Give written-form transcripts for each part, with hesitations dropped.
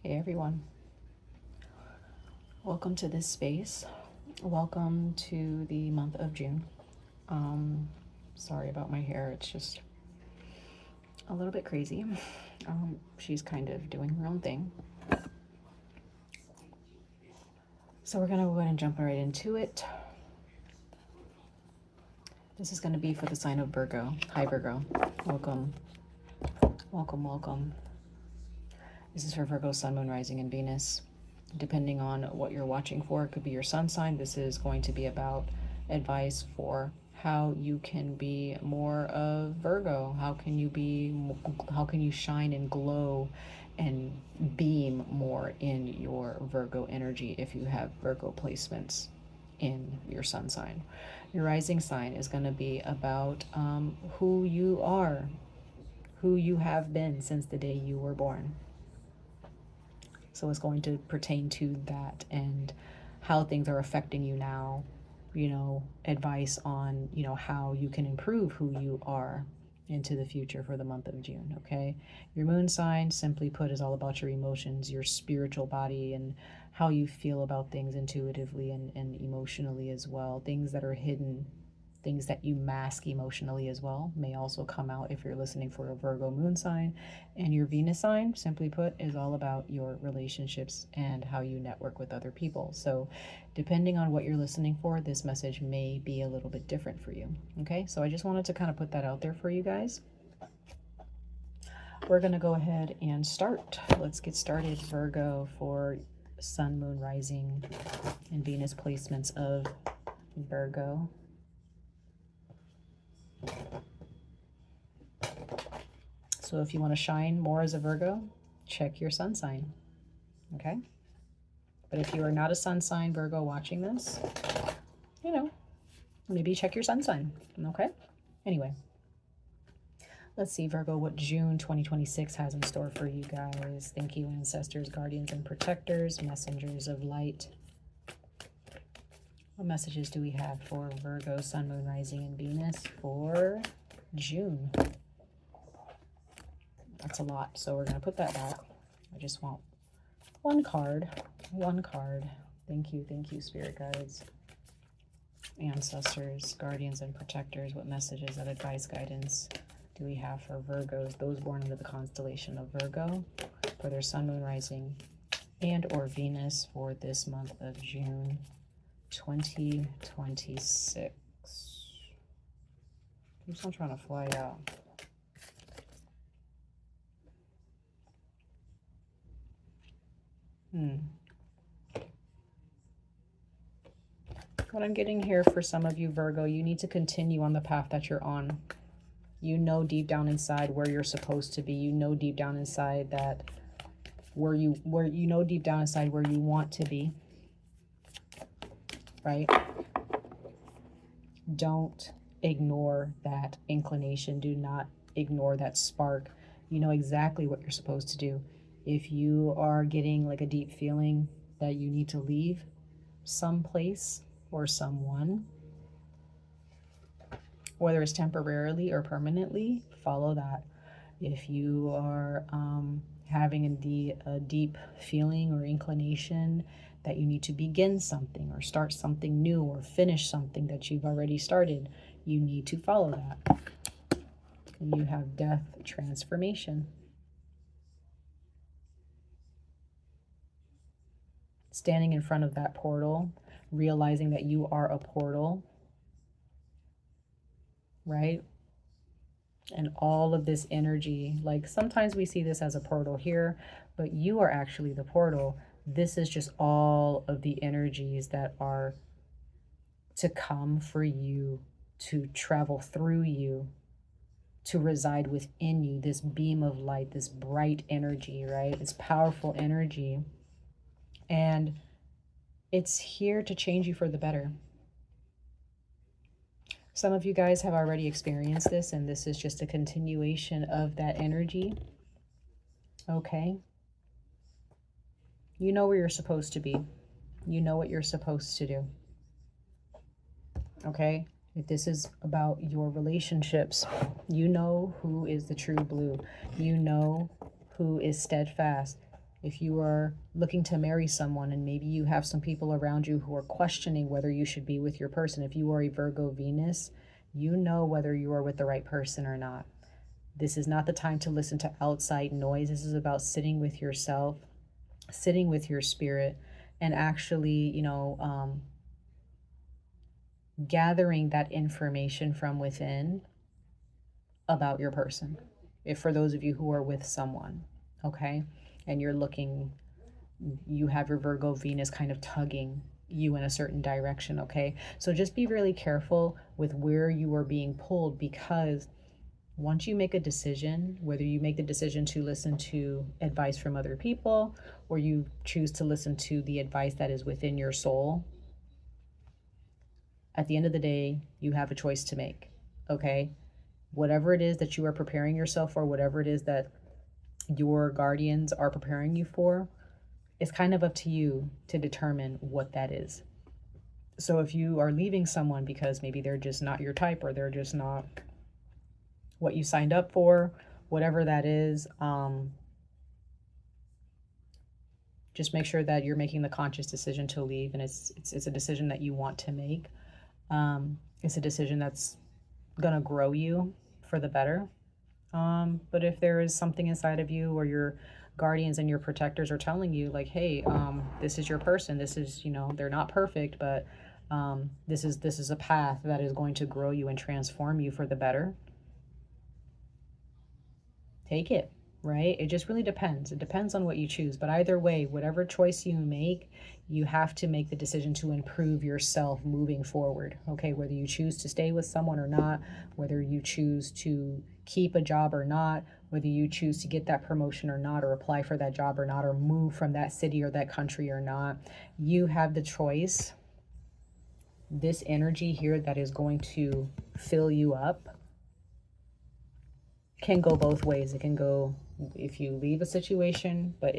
Hey everyone, welcome to this space. Welcome to the month of June. Sorry about my hair, it's just a little bit crazy. She's kind of doing her own thing. So we're gonna go ahead and jump right into it. This is gonna be for the sign of Virgo. Hi Virgo, welcome, welcome, welcome. This is for Virgo, Sun, Moon, Rising, and Venus. Depending on what you're watching for, it could be your sun sign. This is going to be about advice for how you can be more of Virgo. How can you shine and glow and beam more in your Virgo energy if you have Virgo placements in your sun sign. Your rising sign is going to be about who you are, who you have been since the day you were born. So it's going to pertain to that and how things are affecting you now, advice on, how you can improve who you are into the future for the month of June, okay? Your moon sign, simply put, is all about your emotions, your spiritual body, and how you feel about things intuitively and emotionally as well. Things that are hidden, things that you mask emotionally as well, may also come out if you're listening for a Virgo moon sign. And your Venus sign, simply put, is all about your relationships and how you network with other people. So depending on what you're listening for, this message may be a little bit different for you. Okay, so I just wanted to kind of put that out there for you guys. We're going to go ahead and start. Let's get started. Virgo, for Sun, Moon, Rising, and Venus placements of Virgo. So if you want to shine more as a Virgo, check your sun sign, okay? But if you are not a sun sign Virgo watching this, maybe check your sun sign, okay? Anyway, let's see, Virgo, what June 2026 has in store for you guys. Thank you, ancestors, guardians, and protectors, messengers of light. What messages do we have for Virgo, Sun, Moon, Rising, and Venus for June? That's a lot, so we're going to put that back. I just want one card. Thank you, spirit guides, ancestors, guardians, and protectors. What messages of advice, guidance do we have for Virgos, those born under the constellation of Virgo, for their Sun, Moon, Rising, and or Venus for this month of June 2026? I'm still trying to fly out. What I'm getting here for some of you, Virgo, you need to continue on the path that you're on. You know deep down inside where you're supposed to be. You know deep down inside that where you want to be. Right? Don't ignore that inclination. Do not ignore that spark. You know exactly what you're supposed to do. If you are getting like a deep feeling that you need to leave someplace or someone, whether it's temporarily or permanently, follow that. If you are having a deep feeling or inclination that you need to begin something or start something new or finish something that you've already started, you need to follow that. And you have death, transformation. Standing in front of that portal, realizing that you are a portal, right? And all of this energy, like sometimes we see this as a portal here, but you are actually the portal. This is just all of the energies that are to come for you, to travel through you, to reside within you, this beam of light, this bright energy, right? This powerful energy. And it's here to change you for the better. Some of you guys have already experienced this, and this is just a continuation of that energy. Okay? You know where you're supposed to be. You know what you're supposed to do. Okay? If this is about your relationships, you know who is the true blue. You know who is steadfast. If you are looking to marry someone and maybe you have some people around you who are questioning whether you should be with your person, if you are a Virgo Venus, you know whether you are with the right person or not. This is not the time to listen to outside noise. This is about sitting with yourself, sitting with your spirit, and actually, gathering that information from within about your person. If for those of you who are with someone, okay, and you're looking, you have your Virgo Venus kind of tugging you in a certain direction, okay? So just be really careful with where you are being pulled, because once you make a decision, whether you make the decision to listen to advice from other people or you choose to listen to the advice that is within your soul, at the end of the day, you have a choice to make, okay? Whatever it is that you are preparing yourself for, whatever it is that your guardians are preparing you for, it's kind of up to you to determine what that is. So if you are leaving someone because maybe they're just not your type, or they're just not what you signed up for, whatever that is, just make sure that you're making the conscious decision to leave, and it's a decision that you want to make. It's a decision that's gonna grow you for the better. But if there is something inside of you, or your guardians and your protectors are telling you like, hey, this is your person, this is, they're not perfect, but this is a path that is going to grow you and transform you for the better, take it, right? It just really depends. It depends on what you choose. But either way, whatever choice you make, you have to make the decision to improve yourself moving forward, okay? Whether you choose to stay with someone or not, whether you choose to keep a job or not, whether you choose to get that promotion or not, or apply for that job or not, or move from that city or that country or not, you have the choice. This energy here that is going to fill you up can go both ways. It can go if you leave a situation, but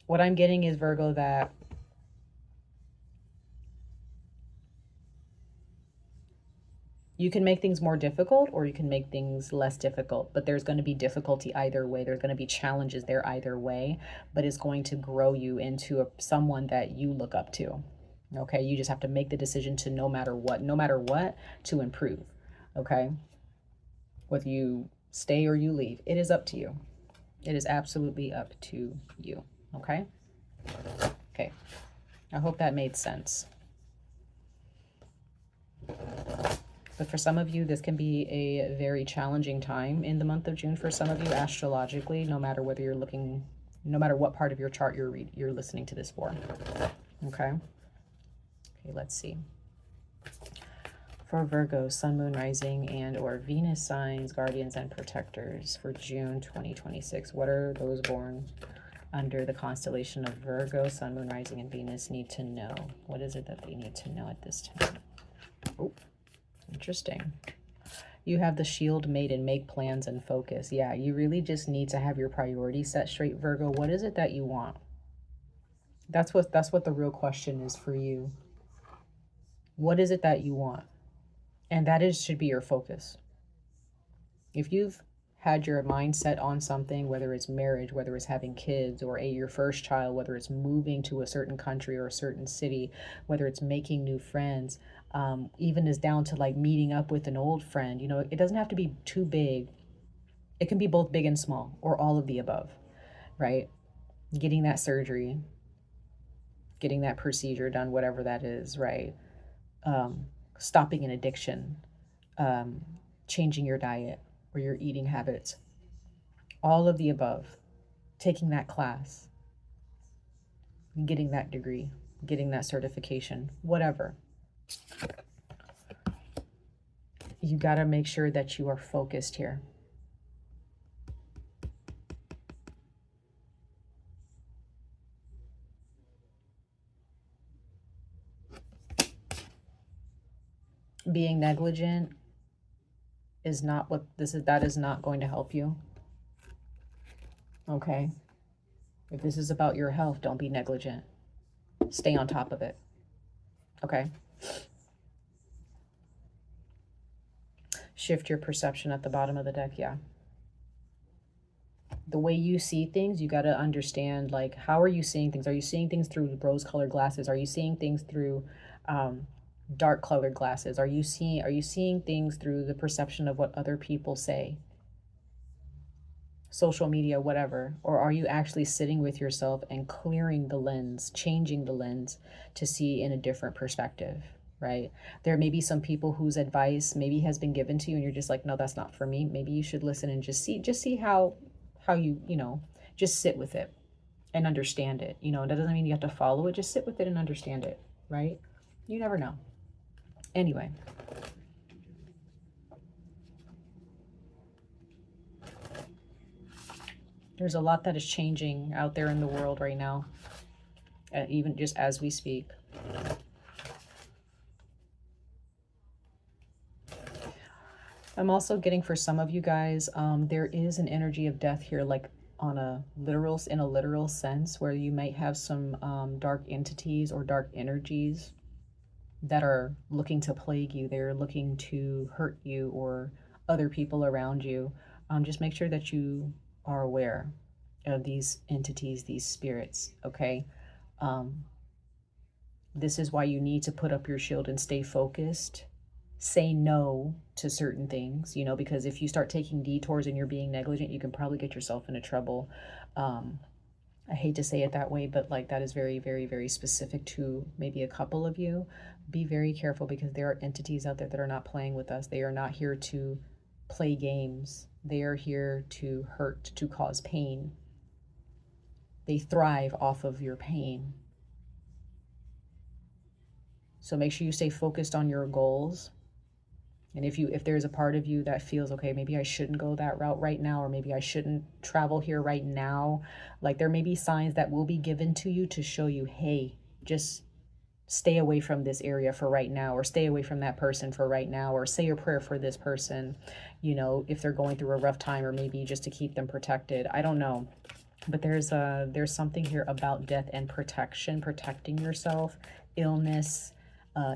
what I'm getting is, Virgo, that you can make things more difficult or you can make things less difficult, but there's going to be difficulty either way. There's going to be challenges there either way, but it's going to grow you into someone that you look up to. Okay, you just have to make the decision to no matter what, to improve. Okay, whether you stay or you leave, it is up to you. It is absolutely up to you. Okay? Okay. I hope that made sense. But for some of you, this can be a very challenging time in the month of June for some of you, astrologically, no matter whether you're looking, no matter what part of your chart you're listening to this for. Okay? Okay, let's see. For Virgo, Sun, Moon, Rising, and or Venus signs, guardians, and protectors for June 2026. What are those born under the constellation of Virgo, Sun, Moon, Rising, and Venus need to know? What is it that they need to know at this time? Oh, interesting. You have the Shield Maiden, make plans and focus. Yeah, you really just need to have your priorities set straight, Virgo. What is it that you want? That's what the real question is for you. What is it that you want? And that should be your focus. If you've had your mindset on something, whether it's marriage, whether it's having kids, or your first child, whether it's moving to a certain country or a certain city, whether it's making new friends, even is down to like meeting up with an old friend, it doesn't have to be too big. It can be both big and small, or all of the above, right? Getting that surgery, getting that procedure done, whatever that is, right? Stopping an addiction, changing your diet or your eating habits, all of the above, taking that class, getting that degree, getting that certification, whatever. You got to make sure that you are focused here. Being negligent is not what that is not going to help you. Okay? If this is about your health, don't be negligent. Stay on top of it. Okay? Shift your perception at the bottom of the deck, yeah. the way you see things, you got to understand, like, how are you seeing things? Are you seeing things through rose-colored glasses? Are you seeing things through dark-colored glasses? Are you seeing things through the perception of what other people say? Social media, whatever. Or are you actually sitting with yourself and clearing the lens, changing the lens to see in a different perspective, right? There may be some people whose advice maybe has been given to you and you're just like, no, that's not for me. Maybe you should listen and just see how you, just sit with it and understand it. That doesn't mean you have to follow it. Just sit with it and understand it, right? You never know. Anyway. There's a lot that is changing out there in the world right now, even just as we speak. I'm also getting, for some of you guys, there is an energy of death here, like in a literal sense, where you might have some dark entities or dark energies that are looking to plague you. They're looking to hurt you or other people around you. Just make sure that you are aware of these entities, these spirits, okay? This is why you need to put up your shield and stay focused. Say no to certain things, because if you start taking detours and you're being negligent, you can probably get yourself into trouble. I hate to say it that way, but like that is very, very, very specific to maybe a couple of you. Be very careful, because there are entities out there that are not playing with us. They are not here to play games. They are here to hurt, to cause pain. They thrive off of your pain. So make sure you stay focused on your goals. And if there's a part of you that feels, okay, maybe I shouldn't go that route right now, or maybe I shouldn't travel here right now, like there may be signs that will be given to you to show you, hey, just stay away from this area for right now, or stay away from that person for right now, or say a prayer for this person, if they're going through a rough time, or maybe just to keep them protected. I don't know. But there's something here about death and protection, protecting yourself, illness,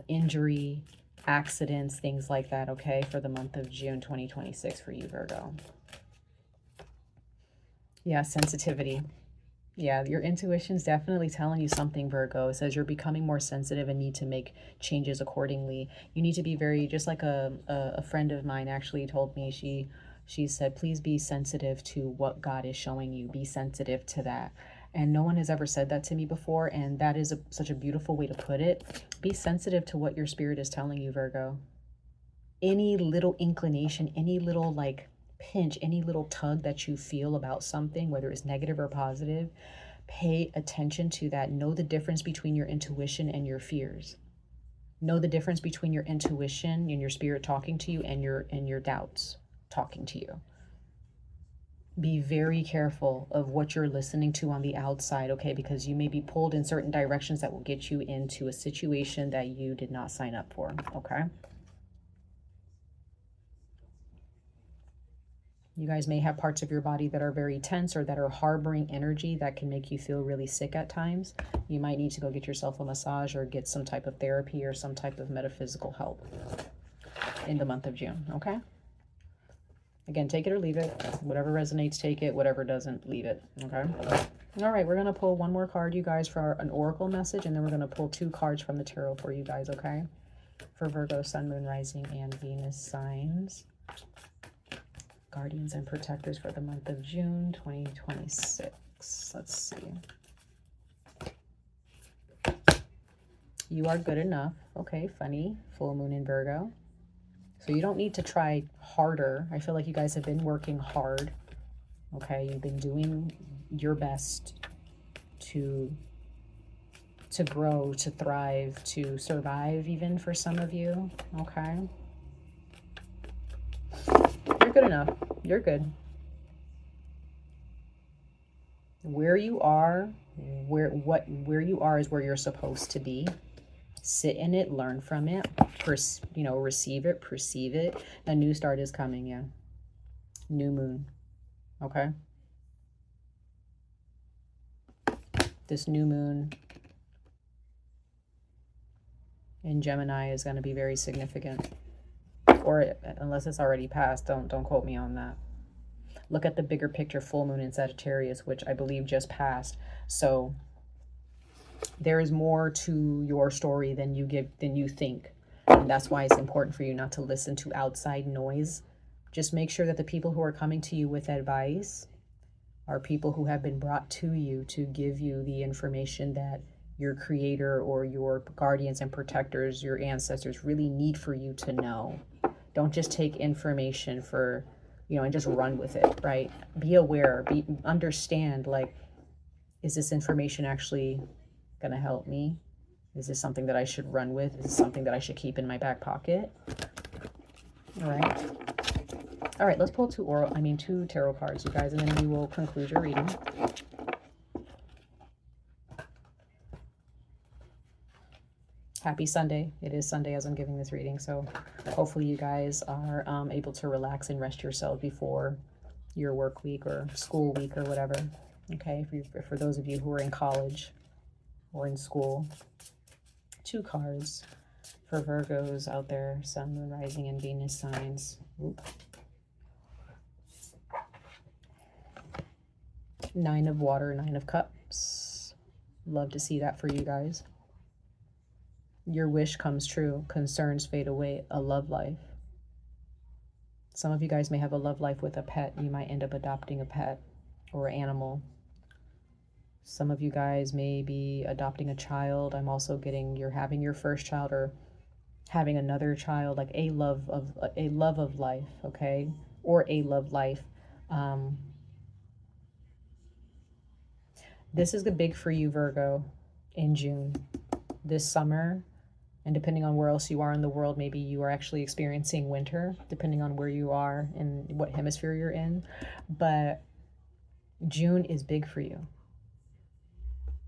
injury, accidents, things like that, okay, for the month of June 2026 for you, Virgo. Yeah, sensitivity. Yeah, your intuition's definitely telling you something, Virgo. It says you're becoming more sensitive and need to make changes accordingly. You need to be very, just like a friend of mine actually told me, she said, please be sensitive to what God is showing you. Be sensitive to that. And no one has ever said that to me before. And that is such a beautiful way to put it. Be sensitive to what your spirit is telling you, Virgo. Any little inclination, any little like pinch, any little tug that you feel about something, whether it's negative or positive, pay attention to that. Know the difference between your intuition and your fears. Know the difference between your intuition and your spirit talking to you and your doubts talking to you. Be very careful of what you're listening to on the outside, okay? Because you may be pulled in certain directions that will get you into a situation that you did not sign up for, okay? You guys may have parts of your body that are very tense or that are harboring energy that can make you feel really sick at times. You might need to go get yourself a massage or get some type of therapy or some type of metaphysical help in the month of June, okay? Again, take it or leave it. Whatever resonates, take it. Whatever doesn't, leave it. Okay? All right, we're going to pull one more card, you guys, for an oracle message. And then we're going to pull 2 cards from the tarot for you guys, okay? For Virgo, Sun, Moon, Rising, and Venus signs. Guardians and protectors for the month of June 2026. Let's see. You are good enough. Okay, funny. Full moon in Virgo. So you don't need to try harder. I feel like you guys have been working hard. Okay, you've been doing your best to grow, to thrive, to survive, even for some of you. Okay. You're good enough. You're good. Where you are, where you are is where you're supposed to be. Sit in it, learn from it, receive it, perceive it. A new start is coming, yeah. New moon, okay? This new moon in Gemini is going to be very significant. Or unless it's already passed, don't quote me on that. Look at the bigger picture, full moon in Sagittarius, which I believe just passed. So there is more to your story than you think. And that's why it's important for you not to listen to outside noise. Just make sure that the people who are coming to you with advice are people who have been brought to you to give you the information that your creator or your guardians and protectors, your ancestors, really need for you to know. Don't just take information for, you know, and just run with it, right? Be aware, understand, like, is this information actually going to help me? Is this something that I should run with? Is this something that I should keep in my back pocket? All right. All right, let's pull two tarot cards, you guys, and then we will conclude your reading. Happy Sunday. It is Sunday as I'm giving this reading, so hopefully you guys are able to relax and rest yourself before your work week or school week or whatever. Okay, for those of you who are in college or in school. 2 cards for Virgos out there, Sun, Moon, Rising, and Venus signs. Oop. 9 of Water, 9 of Cups. Love to see that for you guys. Your wish comes true. Concerns fade away. A love life. Some of you guys may have a love life with a pet. You might end up adopting a pet or an animal. Some of you guys may be adopting a child. I'm also getting you're having your first child or having another child, like a love of life, okay? Or a love life. This is the big for you, Virgo, in June. This summer, and depending on where else you are in the world, maybe you are actually experiencing winter, depending on where you are and what hemisphere you're in. But June is big for you.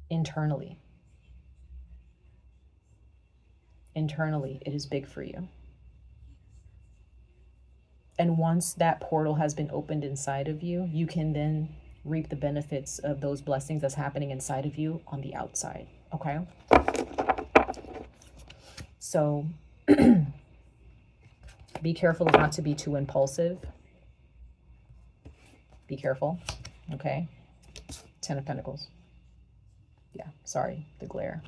Internally, it is big for you. And once that portal has been opened inside of you, you can then reap the benefits of those blessings that's happening inside of you on the outside. Okay? So be careful not to be too impulsive. Be careful. Okay? 10 of Pentacles. Yeah, sorry, the glare.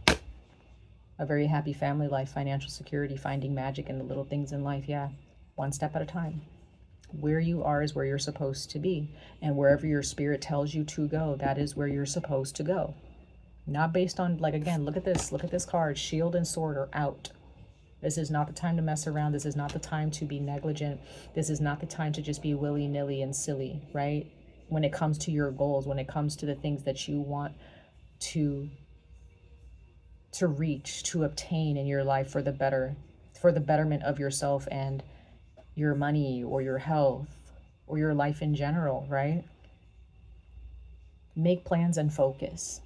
A very happy family life, financial security, finding magic in the little things in life. Yeah, one step at a time. Where you are is where you're supposed to be. And wherever your spirit tells you to go, that is where you're supposed to go. Not based on, like, again, look at this card. Shield and sword are out. This is not the time to mess around. This is not the time to be negligent. This is not the time to just be willy-nilly and silly, right? When it comes to your goals, when it comes to the things that you want to reach, to obtain in your life for the betterment of yourself and your money or your health or your life in general, right? Make plans and focus.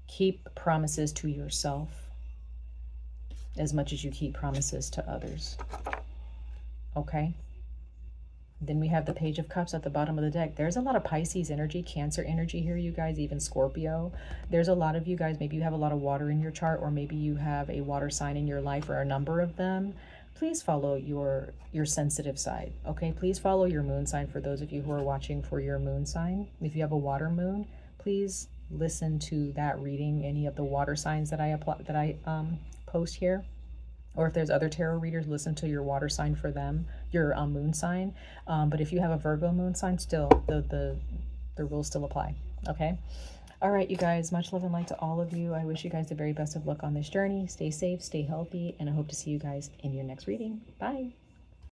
Keep promises to yourself as much as you keep promises to others. Okay? Then we have the Page of Cups at the bottom of the deck. There's a lot of Pisces energy, Cancer energy here, you guys, even Scorpio. There's a lot of you guys, maybe you have a lot of water in your chart, or maybe you have a water sign in your life, or a number of them. Please follow your sensitive side, okay? Please follow your moon sign for those of you who are watching for your moon sign. If you have a water moon, please listen to that reading, any of the water signs that I post here. Or if there's other tarot readers, listen to your water sign for them, your moon sign. But if you have a Virgo moon sign, still, the rules still apply, okay? All right, you guys, much love and light to all of you. I wish you guys the very best of luck on this journey. Stay safe, stay healthy, and I hope to see you guys in your next reading. Bye.